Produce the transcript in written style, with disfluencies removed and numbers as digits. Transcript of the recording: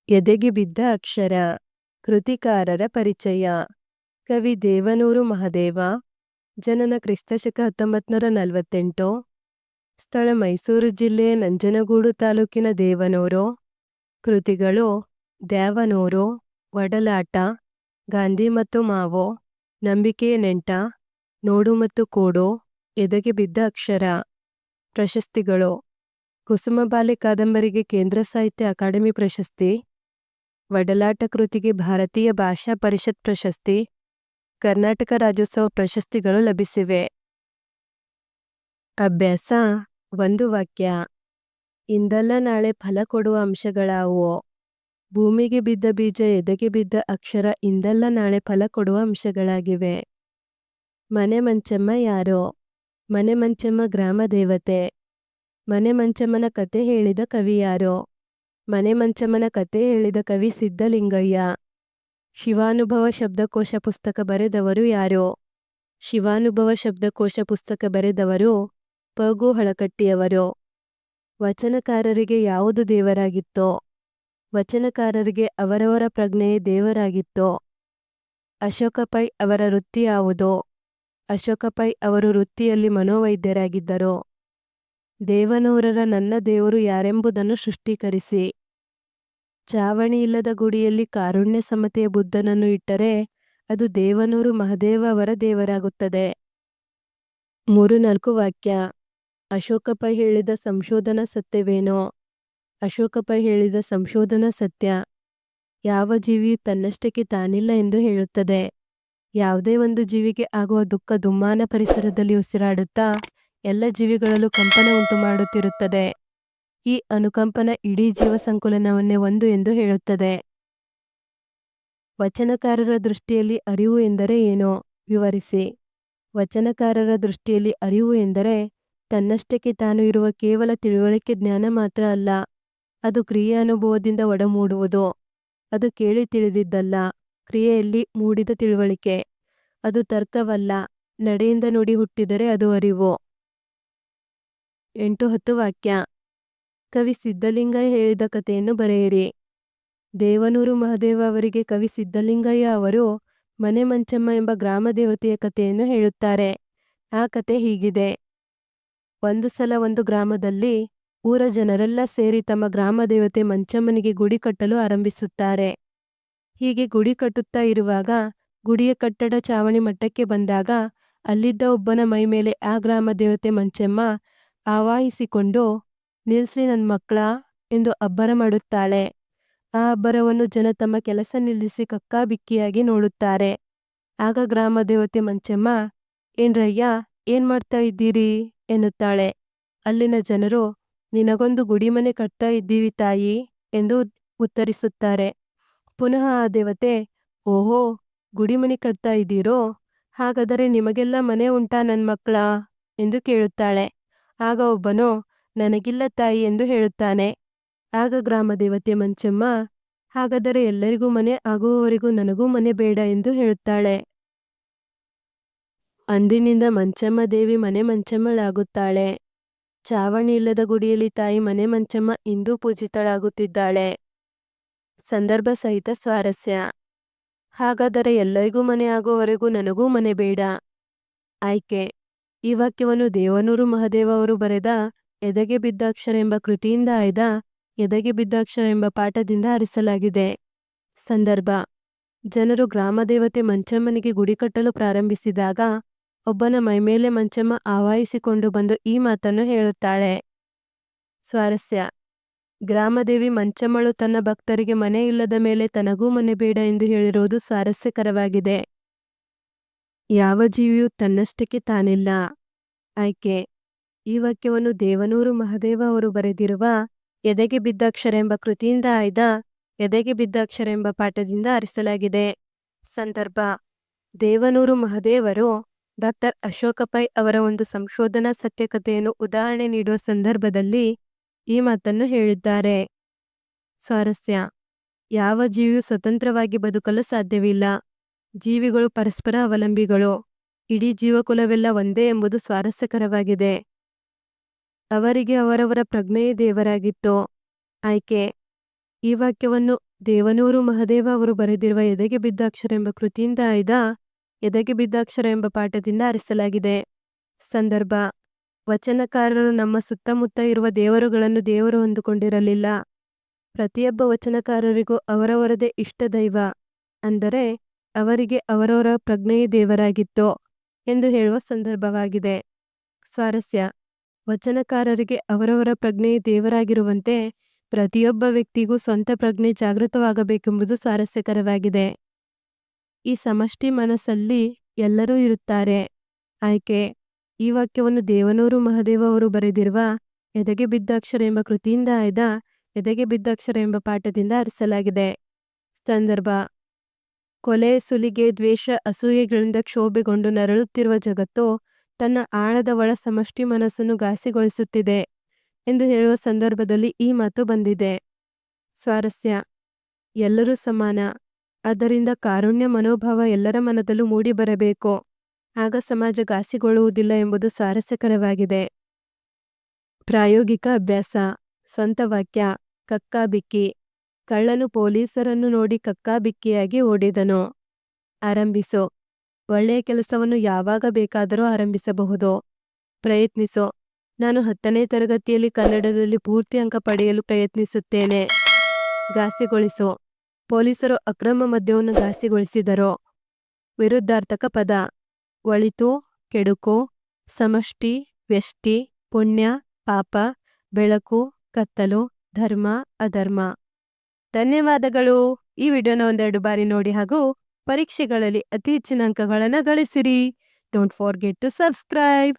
ಎದೆಗೆ ಬಿದ್ದ ಅಕ್ಷರ. ಕೃತಿಕಾರರ ಪರಿಚಯ. ಕವಿ ದೇವನೂರು ಮಹದೇವ. ಜನನ ಕ್ರಿಸ್ತಶಕ 1948. ಸ್ಥಳ ಮೈಸೂರು ಜಿಲ್ಲೆಯ ನಂಜನಗೂಡು ತಾಲೂಕಿನ ದೇವನೂರು. ಕೃತಿಗಳು: ದ್ಯಾವನೂರು, ಒಡಲಾಟ, ಗಾಂಧಿ ಮತ್ತು ಮಾವು, ನಂಬಿಕೆಯ ನೆಂಟ, ನೋಡು ಮತ್ತು ಕೂಡು, ಎದೆಗೆ ಬಿದ್ದ ಅಕ್ಷರ. ಪ್ರಶಸ್ತಿಗಳು: ಕುಸುಮಬಾಲೆ ಕಾದಂಬರಿಗೆ ಕೇಂದ್ರ ಸಾಹಿತ್ಯ ಅಕಾಡೆಮಿ ಪ್ರಶಸ್ತಿ, ಒಡಲಾಟ ಕೃತಿಗೆ ಭಾರತೀಯ ಭಾಷಾ ಪರಿಷತ್ ಪ್ರಶಸ್ತಿ, ಕರ್ನಾಟಕ ರಾಜ್ಯೋತ್ಸವ ಪ್ರಶಸ್ತಿಗಳು ಲಭಿಸಿವೆ. ಅಭ್ಯಾಸ: ಒಂದು ವಾಕ್ಯ. ಇಂದಲ್ಲ ನಾಳೆ ಫಲ ಕೊಡುವ ಅಂಶಗಳಾವುವು? ಭೂಮಿಗೆ ಬಿದ್ದ ಬೀಜ, ಎದೆಗೆ ಬಿದ್ದ ಅಕ್ಷರ ಇಂದಲ್ಲ ನಾಳೆ ಫಲ ಕೊಡುವ ಅಂಶಗಳಾಗಿವೆ. ಮನೆ ಮಂಚಮ್ಮ ಯಾರು? ಮನೆ ಮಂಚಮ್ಮ ಗ್ರಾಮ ದೇವತೆ. ಮನೆ ಮಂಚಮ್ಮನ ಕತೆ ಹೇಳಿದ ಕವಿ ಯಾರು? ಮನೆ ಮಂಚಮ್ಮನ ಕತೆ ಹೇಳಿದ ಕವಿ ಸಿದ್ಧಲಿಂಗಯ್ಯ. ಶಿವಾನುಭವ ಶಬ್ದಕೋಶ ಪುಸ್ತಕ ಬರೆದವರು ಯಾರು? ಶಿವಾನುಭವ ಶಬ್ದಕೋಶ ಪುಸ್ತಕ ಬರೆದವರು ಪ.ಗು. ಹಳಕಟ್ಟಿಯವರು. ವಚನಕಾರರಿಗೆ ಯಾವುದು ದೇವರಾಗಿತ್ತೋ? ವಚನಕಾರರಿಗೆ ಅವರವರ ಪ್ರಜ್ಞೆಯೇ ದೇವರಾಗಿತ್ತೋ? ಅಶೋಕ ಪೈ ಅವರ ವೃತ್ತಿ ಯಾವುದು? ಅಶೋಕ ಪೈ ಅವರು ವೃತ್ತಿಯಲ್ಲಿ ಮನೋವೈದ್ಯರಾಗಿದ್ದರು. ದೇವನೂರರ ನನ್ನ ದೇವರು ಯಾರೆಂಬುದನ್ನು ಸೃಷ್ಟೀಕರಿಸಿ. ಚಾವಣಿಯಿಲ್ಲದ ಗುಡಿಯಲ್ಲಿ ಕಾರುಣ್ಯ ಸಮತೆಯ ಬುದ್ಧನನ್ನು ಇಟ್ಟರೆ ಅದು ದೇವನೂರು ಮಹದೇವ ಅವರ ದೇವರಾಗುತ್ತದೆ. 3-4 ವಾಕ್ಯ. ಅಶೋಕ ಪೈ ಹೇಳಿದ ಸಂಶೋಧನಾ ಸತ್ಯವೇನೋ? ಅಶೋಕ ಪೈ ಹೇಳಿದ ಸಂಶೋಧನಾ ಸತ್ಯ: ಯಾವ ಜೀವಿಯೂ ತನ್ನಷ್ಟಕ್ಕೆ ತಾನಿಲ್ಲ ಎಂದು ಹೇಳುತ್ತದೆ. ಯಾವುದೇ ಒಂದು ಜೀವಿಗೆ ಆಗುವ ದುಃಖ ದುಮ್ಮಾನ ಪರಿಸರದಲ್ಲಿ ಉಸಿರಾಡುತ್ತಾ ಎಲ್ಲ ಜೀವಿಗಳಲ್ಲೂ ಕಂಪನ ಉಂಟು ಮಾಡುತ್ತಿರುತ್ತದೆ. ಈ ಅನುಕಂಪನ ಇಡೀ ಜೀವ ಸಂಕುಲನವನ್ನೇ ಒಂದು ಎಂದು ಹೇಳುತ್ತದೆ. ವಚನಕಾರರ ದೃಷ್ಟಿಯಲ್ಲಿ ಅರಿವು ಎಂದರೆ ಏನು? ವಿವರಿಸಿ. ವಚನಕಾರರ ದೃಷ್ಟಿಯಲ್ಲಿ ಅರಿವು ಎಂದರೆ ತನ್ನಷ್ಟಕ್ಕೆ ತಾನು ಇರುವ ಕೇವಲ ತಿಳುವಳಿಕೆ ಜ್ಞಾನ ಮಾತ್ರ ಅಲ್ಲ. ಅದು ಕ್ರಿಯೆ ಅನುಭವದಿಂದ ಒಡಮೂಡುವುದು. ಅದು ಕೇಳಿ ತಿಳಿದಿದ್ದಲ್ಲ, ಕ್ರಿಯೆಯಲ್ಲಿ ಮೂಡಿದ ತಿಳುವಳಿಕೆ. ಅದು ತರ್ಕವಲ್ಲ, ನಡೆಯಿಂದ ನುಡಿ ಹುಟ್ಟಿದರೆ ಅದು ಅರಿವು. 8-10 ವಾಕ್ಯ. ಕವಿ ಸಿದ್ಧಲಿಂಗಯ್ಯ ಹೇಳಿದ ಕಥೆಯನ್ನು ಬರೆಯಿರಿ. ದೇವನೂರು ಮಹದೇವ ಅವರಿಗೆ ಕವಿ ಸಿದ್ಧಲಿಂಗಯ್ಯ ಅವರು ಮನೆ ಮಂಚಮ್ಮ ಎಂಬ ಗ್ರಾಮ ದೇವತೆಯ ಕಥೆಯನ್ನು ಹೇಳುತ್ತಾರೆ. ಆ ಕಥೆ ಹೀಗಿದೆ. ಒಂದು ಸಲ ಒಂದು ಗ್ರಾಮದಲ್ಲಿ ಊರ ಜನರೆಲ್ಲ ಸೇರಿ ತಮ್ಮ ಗ್ರಾಮ ದೇವತೆ ಮಂಚಮ್ಮನಿಗೆ ಗುಡಿ ಕಟ್ಟಲು ಆರಂಭಿಸುತ್ತಾರೆ. ಹೀಗೆ ಗುಡಿ ಕಟ್ಟುತ್ತಾ ಇರುವಾಗ ಗುಡಿಯ ಕಟ್ಟಡ ಚಾವಣಿ ಮಟ್ಟಕ್ಕೆ ಬಂದಾಗ ಅಲ್ಲಿದ್ದ ಒಬ್ಬನ ಮೈಮೇಲೆ ಆ ಗ್ರಾಮ ದೇವತೆ ಮಂಚಮ್ಮ ಆವಾಹಿಸಿಕೊಂಡು ನಿಲ್ಸ್ರಿ ನನ್ನ ಮಕ್ಕಳ ಎಂದು ಅಬ್ಬರ ಮಾಡುತ್ತಾಳೆ. ಆ ಅಬ್ಬರವನ್ನು ಜನ ತಮ್ಮ ಕೆಲಸ ನಿಲ್ಲಿಸಿ ಕಕ್ಕಾಬಿಕ್ಕಿಯಾಗಿ ನೋಡುತ್ತಾರೆ. ಆಗ ಗ್ರಾಮ ದೇವತೆ ಮಂಚಮ್ಮ, ಏನ್ರಯ್ಯ, ಏನ್ ಮಾಡ್ತಾ ಇದ್ದೀರಿ ಎನ್ನುತ್ತಾಳೆ. ಅಲ್ಲಿನ ಜನರು, ನಿನಗೊಂದು ಗುಡಿಮನೆ ಕಟ್ತಾ ಇದ್ದೀವಿ ತಾಯಿ ಎಂದು ಉತ್ತರಿಸುತ್ತಾರೆ. ಪುನಃ ಆ ದೇವತೆ, ಓಹೋ, ಗುಡಿಮನೆ ಕಟ್ತಾ ಇದ್ದೀರೋ? ಹಾಗಾದರೆ ನಿಮಗೆಲ್ಲ ಮನೆ ಉಂಟಾ ನನ್ನ ಮಕ್ಕಳ ಎಂದು ಕೇಳುತ್ತಾಳೆ. ಆಗ ಒಬ್ಬನು, ನನಗಿಲ್ಲ ತಾಯಿ ಎಂದು ಹೇಳುತ್ತಾನೆ. ಆಗ ಗ್ರಾಮ ದೇವತೆ ಮಂಚಮ್ಮ, ಹಾಗಾದರೆ ಎಲ್ಲರಿಗೂ ಮನೆ ಆಗುವವರೆಗೂ ನನಗೂ ಮನೆ ಬೇಡ ಎಂದು ಹೇಳುತ್ತಾಳೆ. ಅಂದಿನಿಂದ ಮಂಚಮ್ಮ ದೇವಿ ಮನೆ ಮಂಚಮ್ಮಳಾಗುತ್ತಾಳೆ. ಚಾವಣಿ ಇಲ್ಲದ ಗುಡಿಯಲ್ಲಿ ತಾಯಿ ಮನೆ ಮಂಚಮ್ಮ ಇಂದೂ ಪೂಜಿತಳಾಗುತ್ತಿದ್ದಾಳೆ. ಸಂದರ್ಭ ಸಹಿತ ಸ್ವಾರಸ್ಯ. ಹಾಗಾದರೆ ಎಲ್ಲರಿಗೂ ಮನೆ ಆಗುವವರೆಗೂ ನನಗೂ ಮನೆ ಬೇಡ. ಆಯ್ಕೆ. ಈ ವಾಕ್ಯವನ್ನು ದೇವನೂರು ಮಹದೇವ ಅವರು ಬರೆದ ಎದೆಗೆ ಬಿದ್ದ ಅಕ್ಷರ ಎಂಬ ಕೃತಿಯಿಂದ ಆಯ್ದ ಎದೆಗೆ ಬಿದ್ದ ಅಕ್ಷರ ಎಂಬ ಪಾಠದಿಂದ ಆರಿಸಲಾಗಿದೆ. ಸಂದರ್ಭ: ಜನರು ಗ್ರಾಮದೇವತೆ ಮಂಚಮ್ಮನಿಗೆ ಗುಡಿ ಕಟ್ಟಲು ಪ್ರಾರಂಭಿಸಿದಾಗ ಒಬ್ಬನ ಮೈಮೇಲೆ ಮಂಚಮ್ಮ ಆವಾಹಿಸಿಕೊಂಡು ಬಂದು ಈ ಮಾತನ್ನು ಹೇಳುತ್ತಾಳೆ. ಸ್ವಾರಸ್ಯ: ಗ್ರಾಮದೇವಿ ಮಂಚಮ್ಮಳು ತನ್ನ ಭಕ್ತರಿಗೆ ಮನೆ ಇಲ್ಲದ ಮೇಲೆ ತನಗೂ ಮನೆ ಬೇಡ ಎಂದು ಹೇಳಿರುವುದು ಸ್ವಾರಸ್ಯಕರವಾಗಿದೆ. ಯಾವ ಜೀವಿಯೂ ತನ್ನಷ್ಟಕ್ಕೆ ತಾನಿಲ್ಲ. ಆಯ್ಕೆ. ಈ ವಾಕ್ಯವನ್ನು ದೇವನೂರು ಮಹದೇವ ಅವರು ಬರೆದಿರುವ ಎದೆಗೆ ಬಿದ್ದ ಅಕ್ಷರ ಎಂಬ ಕೃತಿಯಿಂದ ಆಯ್ದ ಎದೆಗೆ ಬಿದ್ದ ಅಕ್ಷರ ಎಂಬ ಪಾಠದಿಂದ ಆರಿಸಲಾಗಿದೆ. ಸಂದರ್ಭ: ದೇವನೂರು ಮಹದೇವರು ಡಾಕ್ಟರ್ ಅಶೋಕ ಪೈ ಅವರ ಒಂದು ಸಂಶೋಧನಾ ಸತ್ಯಕಥೆಯನ್ನು ಉದಾಹರಣೆ ನೀಡುವ ಸಂದರ್ಭದಲ್ಲಿ ಈ ಮಾತನ್ನು ಹೇಳಿದ್ದಾರೆ. ಸ್ವಾರಸ್ಯ: ಯಾವ ಜೀವಿಯೂ ಸ್ವತಂತ್ರವಾಗಿ ಬದುಕಲು ಸಾಧ್ಯವಿಲ್ಲ. ಜೀವಿಗಳು ಪರಸ್ಪರ ಅವಲಂಬಿಗಳು. ಇಡೀ ಜೀವಕುಲವೆಲ್ಲ ಒಂದೇ ಎಂಬುದು ಸ್ವಾರಸ್ಯಕರವಾಗಿದೆ. ಅವರಿಗೆ ಅವರವರ ಪ್ರಜ್ಞೆಯೇ ದೇವರಾಗಿತ್ತು. ಆಯ್ಕೆ. ಈ ವಾಕ್ಯವನ್ನು ದೇವನೂರು ಮಹದೇವ ಅವರು ಬರೆದಿರುವ ಎದೆಗೆ ಬಿದ್ದ ಅಕ್ಷರ ಎಂಬ ಕೃತಿಯಿಂದ ಆಯ್ದ ಎದೆಗೆ ಬಿದ್ದ ಅಕ್ಷರ ಎಂಬ ಪಾಠದಿಂದ ಆರಿಸಲಾಗಿದೆ. ಸಂದರ್ಭ: ವಚನಕಾರರು ನಮ್ಮ ಸುತ್ತಮುತ್ತ ಇರುವ ದೇವರುಗಳನ್ನು ದೇವರು ಹೊಂದಿಕೊಂಡಿರಲಿಲ್ಲ. ಪ್ರತಿಯೊಬ್ಬ ವಚನಕಾರರಿಗೂ ಅವರವರದೇ ಇಷ್ಟ ದೈವ, ಅಂದರೆ ಅವರಿಗೆ ಅವರವರ ಪ್ರಜ್ಞೆಯೇ ದೇವರಾಗಿತ್ತು ಎಂದು ಹೇಳುವ ಸಂದರ್ಭವಾಗಿದೆ. ಸ್ವಾರಸ್ಯ: ವಚನಕಾರರಿಗೆ ಅವರವರ ಪ್ರಜ್ಞೆಯೇ ದೇವರಾಗಿರುವಂತೆ ಪ್ರತಿಯೊಬ್ಬ ವ್ಯಕ್ತಿಗೂ ಸ್ವಂತ ಪ್ರಜ್ಞೆ ಜಾಗೃತವಾಗಬೇಕೆಂಬುದು ಸ್ವಾರಸ್ಯಕರವಾಗಿದೆ. ಈ ಸಮಷ್ಟಿ ಮನಸ್ಸಲ್ಲಿ ಎಲ್ಲರೂ ಇರುತ್ತಾರೆ. ಆಯ್ಕೆ: ಈ ವಾಕ್ಯವನ್ನು ದೇವನೂರು ಮಹದೇವ ಅವರು ಬರೆದಿರುವ ಎದೆಗೆ ಬಿದ್ದ ಅಕ್ಷರ ಎಂಬ ಕೃತಿಯಿಂದ ಆಯ್ದ ಎದೆಗೆ ಬಿದ್ದ ಅಕ್ಷರ ಎಂಬ ಪಾಠದಿಂದ ಆರಿಸಲಾಗಿದೆ. ಸಂದರ್ಭ: ಕೊಲೆ, ಸುಲಿಗೆ, ದ್ವೇಷ, ಅಸೂಯೆಗಳಿಂದ ಕ್ಷೋಭೆಗೊಂಡು ನರಳುತ್ತಿರುವ ಜಗತ್ತು ತನ್ನ ಆಳದ ಒಳ ಸಮಷ್ಟಿ ಮನಸ್ಸನ್ನು ಘಾಸಿಗೊಳಿಸುತ್ತಿದೆ ಎಂದು ಹೇಳುವ ಸಂದರ್ಭದಲ್ಲಿ ಈ ಮಾತು ಬಂದಿದೆ. ಸ್ವಾರಸ್ಯ: ಎಲ್ಲರೂ ಸಮಾನ, ಆದ್ದರಿಂದ ಕಾರುಣ್ಯ ಮನೋಭಾವ ಎಲ್ಲರ ಮನದಲ್ಲೂ ಮೂಡಿಬರಬೇಕು. ಆಗ ಸಮಾಜ ಘಾಸಿಗೊಳ್ಳುವುದಿಲ್ಲ ಎಂಬುದು ಸ್ವಾರಸ್ಯಕರವಾಗಿದೆ. ಪ್ರಾಯೋಗಿಕ ಅಭ್ಯಾಸ. ಸ್ವಂತ ವಾಕ್ಯ: ಕಕ್ಕಾಬಿಕ್ಕಿ. ಕಳ್ಳನು ಪೊಲೀಸರನ್ನು ನೋಡಿ ಕಕ್ಕಾಬಿಕ್ಕಿಯಾಗಿ ಓಡಿದನು. ಆರಂಭಿಸು. ಒಳ್ಳೆಯ ಕೆಲಸವನ್ನು ಯಾವಾಗ ಬೇಕಾದರೂ ಆರಂಭಿಸಬಹುದು. ಪ್ರಯತ್ನಿಸು. ನಾನು 10ನೇ ತರಗತಿಯಲ್ಲಿ ಕನ್ನಡದಲ್ಲಿ ಪೂರ್ತಿ ಅಂಕ ಪಡೆಯಲು ಪ್ರಯತ್ನಿಸುತ್ತೇನೆ. ಘಾಸಿಗೊಳಿಸು. ಪೊಲೀಸರು ಅಕ್ರಮ ಮದ್ಯವನ್ನು ಘಾಸಿಗೊಳಿಸಿದರು. ವಿರುದ್ಧಾರ್ಥಕ ಪದ: ಒಳಿತು, ಕೆಡುಕು, ಸಮಷ್ಟಿ, ವ್ಯಷ್ಟಿ, ಪುಣ್ಯ, ಪಾಪ, ಬೆಳಕು, ಕತ್ತಲು, ಧರ್ಮ, ಅಧರ್ಮ. ಧನ್ಯವಾದಗಳು. ಈ ವಿಡಿಯೋನ ಒಂದೆರಡು ಬಾರಿ ನೋಡಿ ಹಾಗೂ ಪರೀಕ್ಷೆಗಳಲ್ಲಿ ಅತಿ ಹೆಚ್ಚಿನ ಅಂಕಗಳನ್ನು ಗಳಿಸಿರಿ. Don't forget to subscribe.